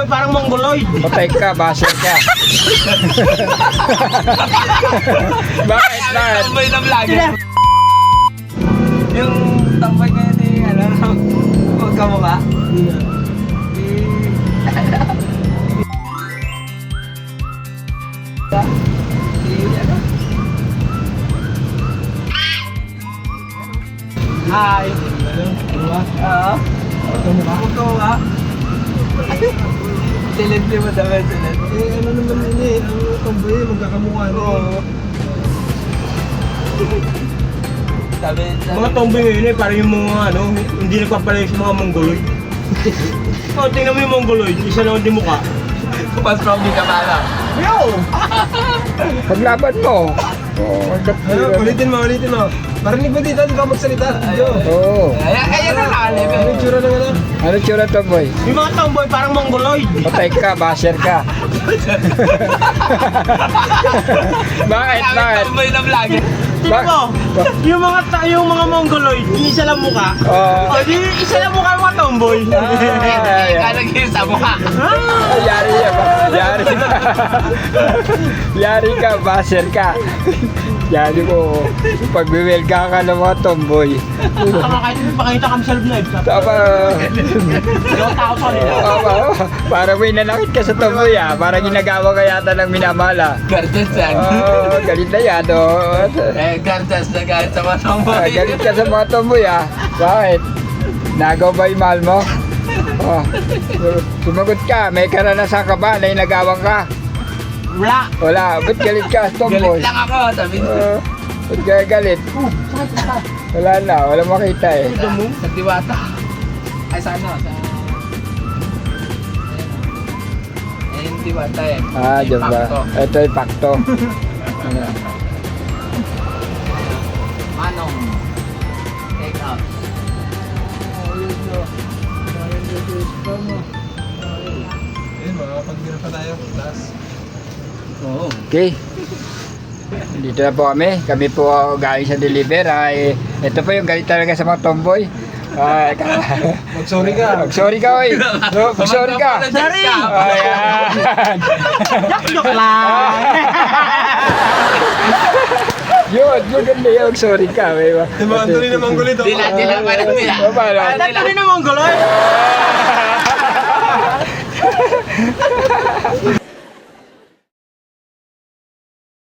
tomboy, parang mongoloid. Patay ka, basher ka. Bakit? Tambay na vlogger. Yung tambay ngayon eh, ano, huwag ka mukha. Hi. Oo. Huwag ka mukha. Silent mo daw, silent. Ano naman yun eh, ang tomboy, magkakamukha na eh. Sabi, Mga tomboy ngayon eh, parang yung mga ano, hindi nagpapalayos yung mga mongoloid. Oh, tingnan mo yung mongoloid, isa lang hindi mukha. mas probably ka pala. Yo! Paglaban mo. Oo, Ano, ulitin mo. Marinig mo dito, di ba magsalita? Yo! Oo. Ayan na nakalip. Ano yung tsura ng ano? Ano tsura to, boy? Yung mga tomboy, parang mongoloid. Patay ka, basher ka. Bakit? Tambay na vlogger. Tingnan mo, yung mga mongoloid, isa lang mukha. Oo. O, di isa lang mukha yung mga tomboy. Ka naging sa mukha. Yari ka. Yari ka, basher ka. Yari mo. Pagbiwelga ka ng mga tomboy. Tama kahit hindi pakita kami sa live. Tama. Yung tao pa rin. Tama. Parang may nanakit ka sa tomboy ah. Parang ginagawa ka yata ng minamala. Gardas yan. Oo, galit na yan. Oh. Gardas na kahit sa mga tambay. Galit ka sa mga tomboy ah. Bakit? Nagaw ba yung mahal mo? Oh. Sumagot ka. May karanasan ka ba na inagawan ka? Wala. Wala. Ba't galit ka sa tomboy? Galit lang ako, sabi niya. Ba't ka galit? Wala na. Wala makita eh. Sa Diwata. Ay, sa ano? Sa... Ayun, Diwata eh. Ah, Yung dyan ba? pakto. Ito yung pakto. Ano? Manong. Take out. Ayun, makakapag-mira pa tayo. Last. Oo. Okay. Dito na po kami. Kami po galing sa deliver. Ay, ito po yung galit talaga sa mga tomboy. Ay, Mag-sorry ka. sorry ka, oy. Sorry ka. Sorry. Ayan. Joke lang. Yun, maganda yun. Sorry ka. May Yung mga tuloy na mongoloid. Dila, parang dila. Paano? Dito rin na mongoloid.